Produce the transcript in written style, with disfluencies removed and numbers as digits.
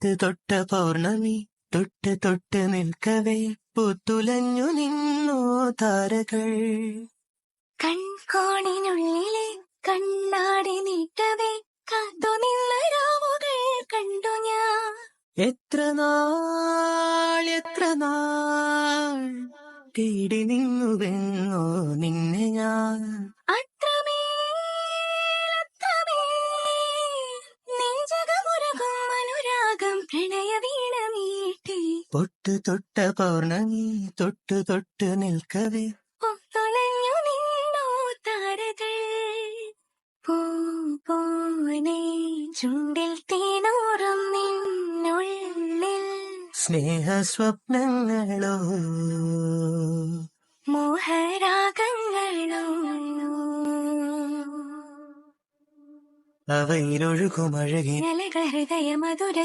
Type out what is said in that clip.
തൊട്ട് തൊട്ട പൗർണമി തൊട്ട് തൊട്ട് നിൽക്കവേ പൂത്തുലഞ്ഞു നിന്നോ താരകൾ. കൺകോണിനുള്ളിലെ കണ്ണാടി നീട്ടവേ കാത്തു നിന്ന രാവുകൾ കണ്ടു ഞാൻ. എത്ര നാൾ തേടി നിന്നുവെന്നോ നിന്നെ ഞാൻ. നെഞ്ചകമുരുകും അനുരാഗം പ്രണയ വീണ മീട്ടി. പൊട്ട് തൊട്ട പൗർണമി തൊട്ട് തൊട്ട് നിൽക്കവേ പൊത്തുലഞ്ഞു നിന്നോ താരകൾ. പൂനെ ചുണ്ടിൽ തേനൂറും നിന്നുള്ളിൽ സ്നേഹ സ്വപ്നങ്ങളോ മോഹരാഗങ്ങളോ. അവയിലൊഴുകുമഴകി ഹൃദയ മധുര